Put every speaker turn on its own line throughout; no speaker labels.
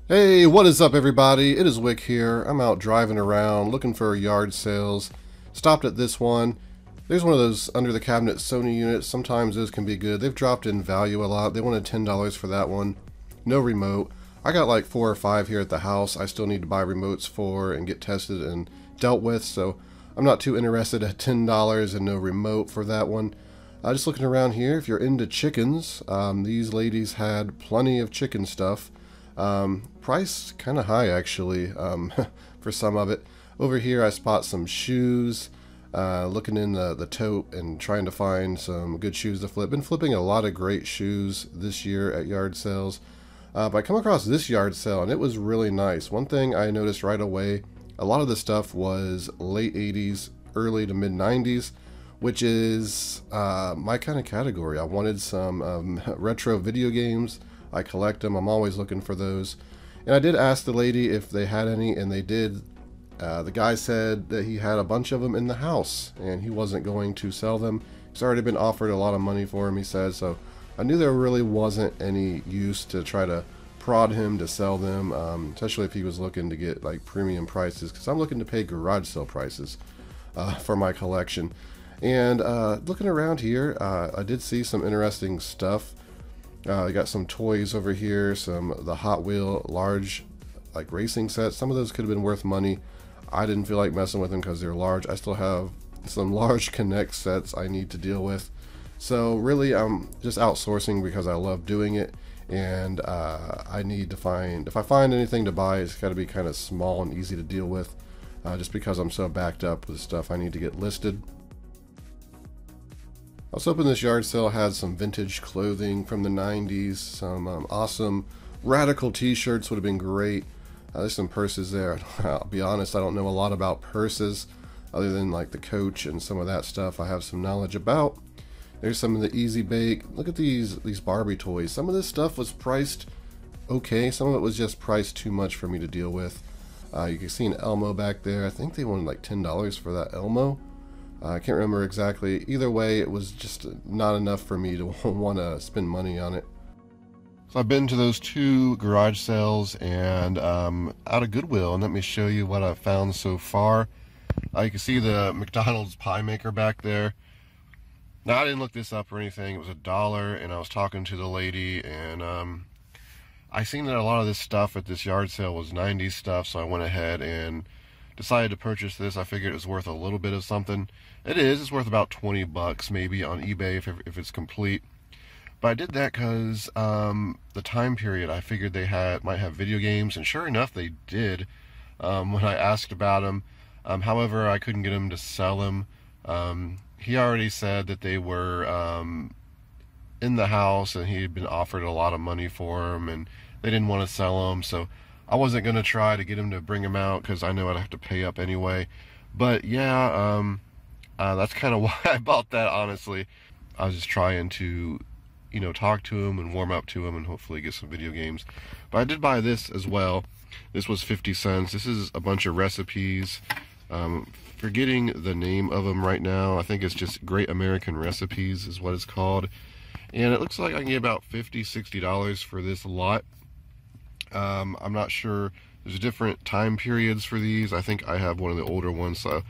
Hey, what is up everybody? It is Wick here. I'm out driving around looking for yard sales. Stopped at this one. There's one of those under the cabinet Sony units. Sometimes those can be good. They've dropped in value a lot. They wanted $10 for that one. No remote. I got like 4 or 5 here at the house I still need to buy remotes for and get tested and dealt with, so I'm not too interested at $10 and no remote for that one. Just looking around here, if you're into chickens, these ladies had plenty of chicken stuff. Price kind of high actually, for some of it. Over here I spot some shoes, looking in the tote and trying to find some good shoes to flip. Been flipping a lot of great shoes this year at yard sales. But I come across this yard sale and it was really nice. One thing I noticed right away, a lot of the stuff was late 80s, early to mid 90s, which is my kind of category. I wanted some retro video games. I collect them. I'm always looking for those. And I did ask the lady if they had any, and they did. The guy said that he had a bunch of them in the house, and he wasn't going to sell them. He's already been offered a lot of money for them, he said, so I knew there really wasn't any use to try to prod him to sell them, especially if he was looking to get like premium prices, because I'm looking to pay garage sale prices for my collection. And looking around here, I did see some interesting stuff. I got some toys over here, some the Hot Wheel large like racing sets. Some of those could have been worth money. I didn't feel like messing with them because they're large. I still have some large Connect sets I need to deal with. So really I'm just outsourcing because I love doing it, and I need to find, if I find anything to buy, it's got to be kind of small and easy to deal with, just because I'm so backed up with stuff I need to get listed. I was hoping this yard sale had some vintage clothing from the 90s, some awesome radical t-shirts would have been great. There's some purses there. I'll be honest, I don't know a lot about purses other than like the Coach and some of that stuff I have some knowledge about. There's some of the Easy Bake. Look at these Barbie toys. Some of this stuff was priced okay. Some of it was just priced too much for me to deal with. You can see an Elmo back there. I think they wanted like $10 for that Elmo. I can't remember exactly. Either way, it was just not enough for me to want to spend money on it. So I've been to those 2 garage sales and out of Goodwill, and let me show you what I've found so far. You can see the McDonald's pie maker back there. Now, I didn't look this up or anything. It was $1, and I was talking to the lady, and I seen that a lot of this stuff at this yard sale was 90s stuff, so I went ahead and decided to purchase this. I figured it was worth a little bit of something. It is. It's worth about 20 bucks maybe on eBay if it's complete. But I did that because the time period, I figured they might have video games, and sure enough, they did when I asked about them. However, I couldn't get him to sell them. He already said that they were in the house, and he had been offered a lot of money for them, and they didn't want to sell them, so I wasn't going to try to get him to bring them out because I know I'd have to pay up anyway. But yeah, that's kind of why I bought that, honestly. I was just trying to, talk to him and warm up to him and hopefully get some video games. But I did buy this as well. This was 50 cents. This is a bunch of recipes. Forgetting the name of them right now. I think it's just Great American Recipes is what it's called. And it looks like I can get about $50, $60 for this lot. I'm not sure. There's different time periods for these. I think I have one of the older ones, so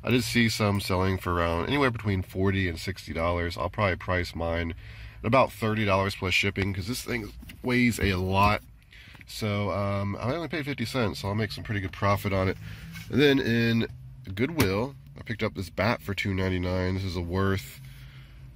I did see some selling for around anywhere between $40 and $60. I'll probably price mine at about $30 plus shipping because this thing weighs a lot. So I only paid 50 cents, so I'll make some pretty good profit on it. And then in Goodwill, I picked up this bat for $2.99. This is a Worth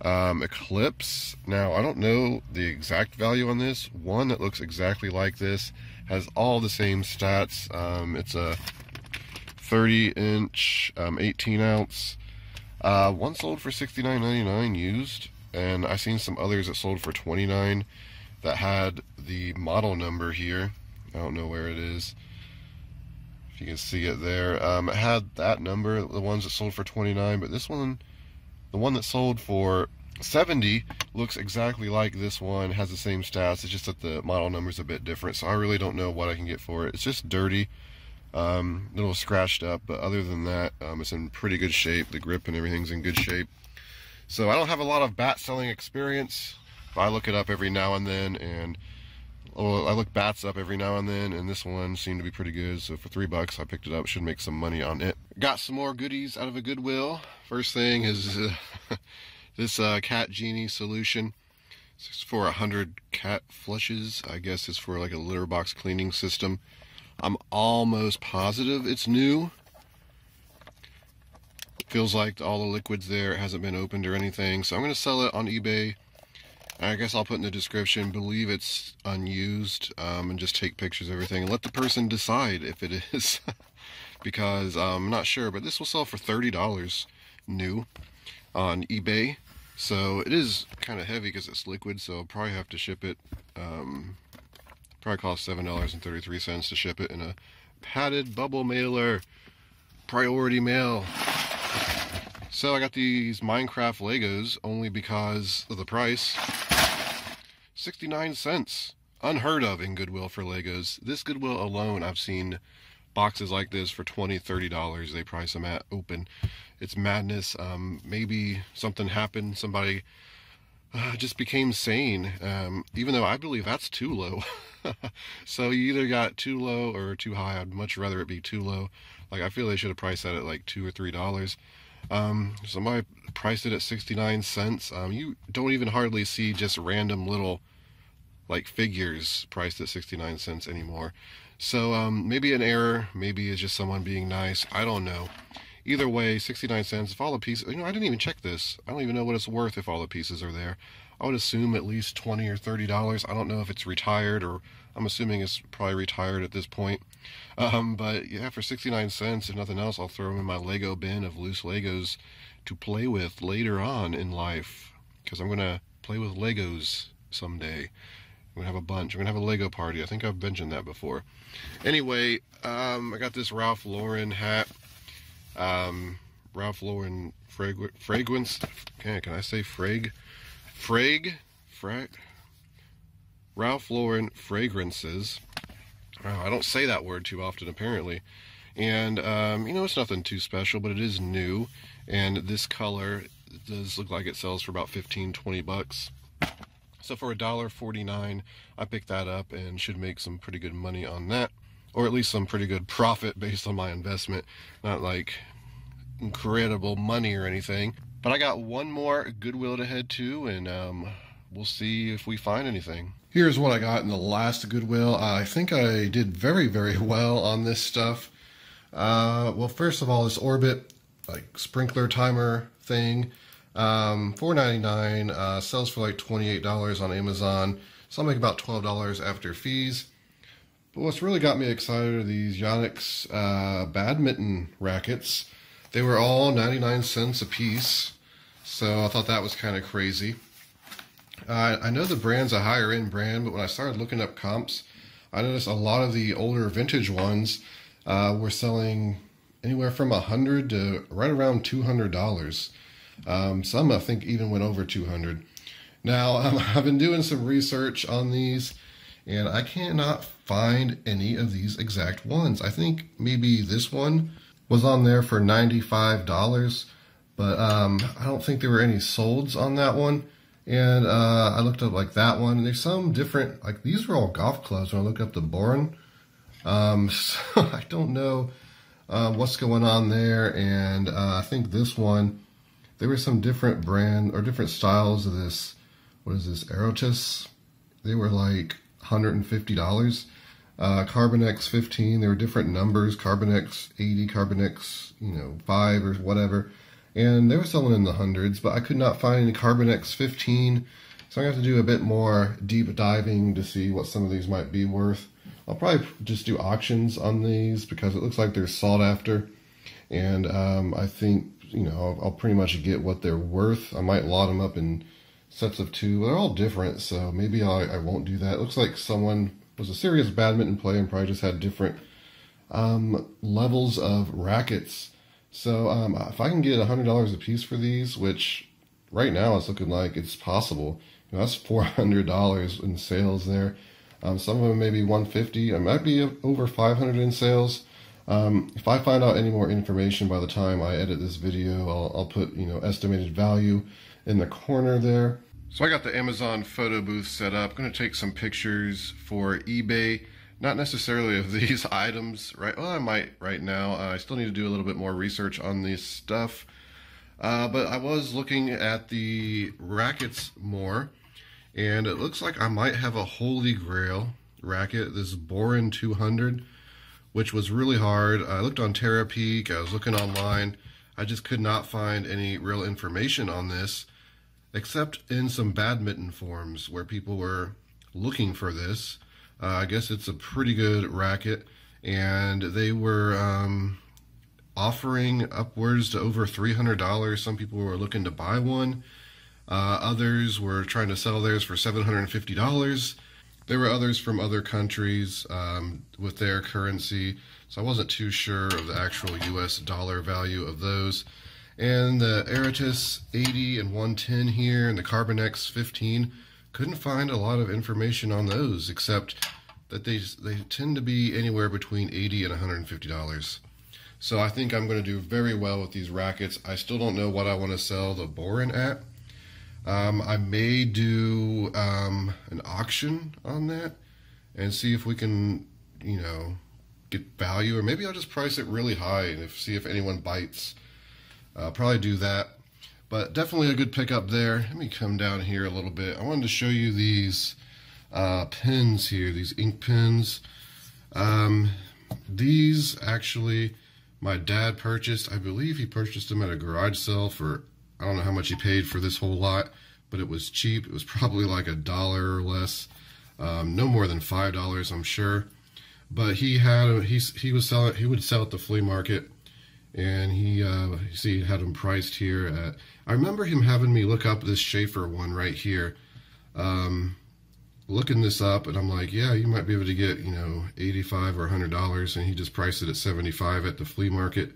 Eclipse. Now, I don't know the exact value on this. One that looks exactly like this has all the same stats. It's a 30-inch, 18-ounce. One sold for $69.99 used, and I seen some others that sold for $29 that had the model number here. I don't know where it is. If you can see it there. It had that number, the ones that sold for $29, but this one, the one that sold for $70, looks exactly like this one, has the same stats. It's just that the model number is a bit different, so I really don't know what I can get for it. It's just dirty, a little scratched up, but other than that, it's in pretty good shape. The grip and everything's in good shape. So I don't have a lot of bat selling experience, but I look it up every now and then, and I look bats up every now and then, and this one seemed to be pretty good, so for $3 I picked it up. Should make some money on it. Got some more goodies out of a Goodwill. First thing is this cat genie solution. It's for 100 cat flushes. I guess it's for like a litter box cleaning system. I'm almost positive it's new. It feels like all the liquids there, it hasn't been opened or anything, so I'm going to sell it on eBay. I guess I'll put in the description, believe it's unused, and just take pictures of everything and let the person decide if it is. Because I'm not sure, but this will sell for $30 new on eBay. So it is kind of heavy because it's liquid, so I'll probably have to ship it. Probably cost $7.33 to ship it in a padded bubble mailer, priority mail. So I got these Minecraft Legos only because of the price. 69 cents. Unheard of in Goodwill for Legos. This Goodwill alone, I've seen boxes like this for $20, $30. They price them at open. It's madness. Maybe something happened. Somebody just became sane. Even though I believe that's too low. So you either got too low or too high. I'd much rather it be too low. Like, I feel they should have priced that at like $2 or $3. Somebody priced it at 69 cents. You don't even hardly see just random little like figures priced at 69 cents anymore. So maybe an error, maybe it's just someone being nice. I don't know. Either way, 69 cents. If all the pieces, I didn't even check this. I don't even know what it's worth if all the pieces are there. I would assume at least $20 or $30. I don't know if it's retired, or I'm assuming it's probably retired at this point. But yeah, for 69 cents, if nothing else, I'll throw them in my Lego bin of loose Legos to play with later on in life. Because I'm going to play with Legos someday. I'm going to have a bunch. I'm going to have a Lego party. I think I've mentioned that before. Anyway, I got this Ralph Lauren hat. Ralph Lauren fragrance. Can I say Ralph Lauren fragrances. I don't say that word too often, apparently. And, it's nothing too special, but it is new. And this color does look like it sells for about 15, 20 bucks. So for $1.49, I picked that up and should make some pretty good money on that. Or at least some pretty good profit based on my investment. Not like incredible money or anything. But I got one more Goodwill to head to, and we'll see if we find anything. Here's what I got in the last Goodwill. I think I did very, very well on this stuff. Well, first of all, this Orbit like sprinkler timer thing, $4.99, sells for like $28 on Amazon. So I'll make about $12 after fees. But what's really got me excited are these Yonex Badminton Racquets. They were all 99 cents a piece, so I thought that was kind of crazy. I know the brand's a higher end brand, but when I started looking up comps, I noticed a lot of the older vintage ones were selling anywhere from $100 to right around $200. Some I think even went over $200. Now I've been doing some research on these, and I cannot find any of these exact ones. I think maybe this one was on there for $95, but I don't think there were any solds on that one. And I looked up like that one, and there's some different, like these were all golf clubs when I looked up the Bourne. So I don't know what's going on there. And I think this one, there were some different brand or different styles of this. What is this, Erotis? They were like $150. Carbonex 15, there were different numbers, Carbonex 80, Carbonex, 5 or whatever. And they were selling in the hundreds, but I could not find any Carbonex 15. So I'm going to have to do a bit more deep diving to see what some of these might be worth. I'll probably just do auctions on these because it looks like they're sought after. And I think, I'll pretty much get what they're worth. I might lot them up in sets of 2. They're all different, so maybe I won't do that. It looks like someone was a serious badminton player and probably just had different levels of rackets. So if I can get $100 a piece for these, which right now it's looking like it's possible, that's $400 in sales there. Some of them maybe $150. I might be over $500 in sales. If I find out any more information by the time I edit this video, I'll put estimated value in the corner there. So I got the Amazon photo booth set up. I'm going to take some pictures for eBay, not necessarily of these items, right? Well, I might right now. I still need to do a little bit more research on this stuff. But I was looking at the rackets more, and it looks like I might have a holy grail racket, this Borin 200, which was really hard. I looked on Terapeak, I was looking online. I just could not find any real information on this, except in some badminton forums where people were looking for this. I guess it's a pretty good racket, and they were offering upwards to over $300. Some people were looking to buy one. Others were trying to sell theirs for $750. There were others from other countries with their currency, so I wasn't too sure of the actual US dollar value of those. And the Aratus 80 and 110 here, and the Carbonex 15, couldn't find a lot of information on those, except that they tend to be anywhere between $80 and $150. So I think I'm going to do very well with these rackets. I still don't know what I want to sell the Borin at. I may do an auction on that and see if we can, you know, get value, or maybe I'll just price it really high and see if anyone bites. I'll probably do that, but definitely a good pickup there. Let me come down here a little bit. I wanted to show you these pens here, these ink pens. These actually my dad purchased. I believe he purchased them at a garage sale for, I don't know how much he paid for this whole lot, but it was cheap. It was probably like $1 or less, no more than $5, I'm sure. But he would sell at the flea market. And he had them priced here at, I remember him having me look up this Schaefer one right here. Looking this up, and I'm like, yeah, you might be able to get, you know, $85 or $100, and he just priced it at $75 at the flea market.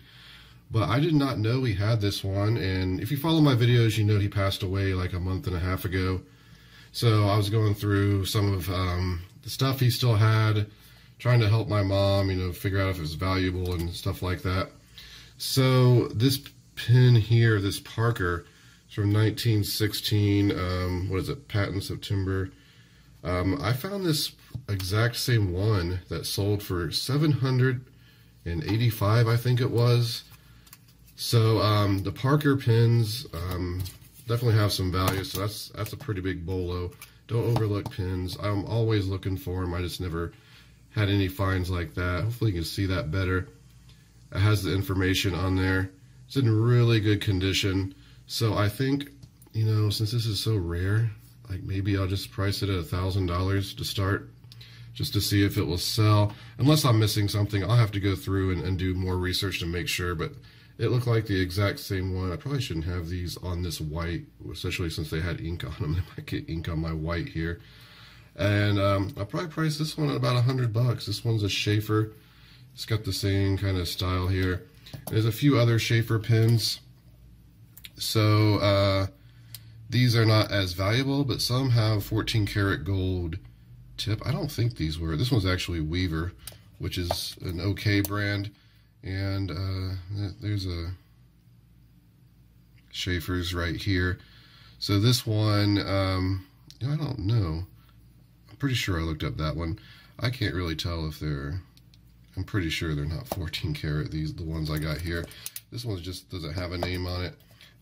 But I did not know he had this one, and if you follow my videos, you know he passed away like a month and a half ago. So I was going through some of the stuff he still had, trying to help my mom, you know, figure out if it was valuable and stuff like that. So this pin here, this Parker, is from 1916, what is it, patent September. I found this exact same one that sold for $785, I think it was. So the Parker pins definitely have some value, so that's a pretty big bolo. Don't overlook pins. I'm always looking for them. I just never had any finds like that. Hopefully you can see that better. It has the information on there. It's in really good condition. So I think, you know, since this is so rare, like maybe I'll just price it at $1,000 to start, just to see if it will sell. Unless I'm missing something, I'll have to go through and do more research to make sure, but it looked like the exact same one. I probably shouldn't have these on this white, especially since they had ink on them. They might get ink on my white here. And I'll probably price this one at about $100. This one's a Schaefer. It's got the same kind of style here. There's a few other Schaefer pins. So these are not as valuable, but some have 14 karat gold tip. I don't think these were. This one's actually Weaver, which is an okay brand. And there's a Schaefer's right here. So this one, I don't know. I'm pretty sure I looked up that one. I can't really tell if they're, I'm pretty sure they're not 14 karat, the ones I got here. This one just doesn't have a name on it.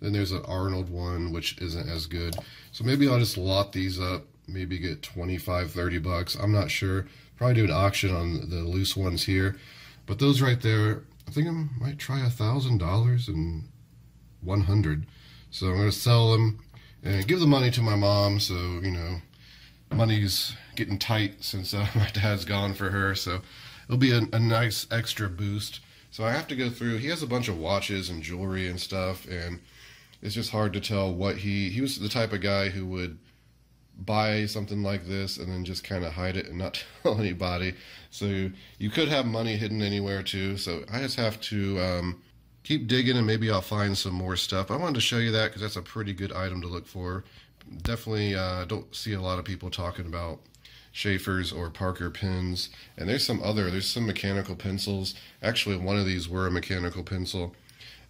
Then there's an Arnold one, which isn't as good. So maybe I'll just lot these up, maybe get 25, 30 bucks. I'm not sure. Probably do an auction on the loose ones here. But those right there, I think I might try $1,000 and 100. So I'm going to sell them and give the money to my mom. So, you know, money's getting tight since my dad's gone for her. So it'll be a nice extra boost. So I have to go through. He has a bunch of watches and jewelry and stuff, and it's just hard to tell what he was the type of guy who would buy something like this and then just kind of hide it and not tell anybody. So you could have money hidden anywhere too. So I just have to keep digging, and maybe I'll find some more stuff. I wanted to show you that because that's a pretty good item to look for. Definitely don't see a lot of people talking about Schaefer's or Parker pins. And there's some mechanical pencils. Actually, one of these were a mechanical pencil.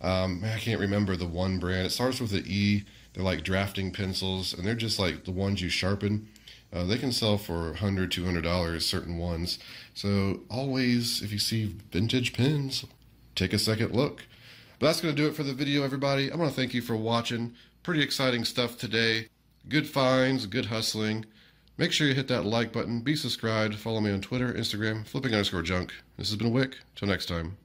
I can't remember the one brand. It starts with an E. They're like drafting pencils, and they're just like the ones you sharpen. They can sell for $100, $200, certain ones. So always, if you see vintage pens, take a second look. But that's going to do it for the video, everybody. I want to thank you for watching. Pretty exciting stuff today. Good finds, good hustling. Make sure you hit that like button, be subscribed, follow me on Twitter, Instagram, flipping_junk. This has been Wick. Till next time.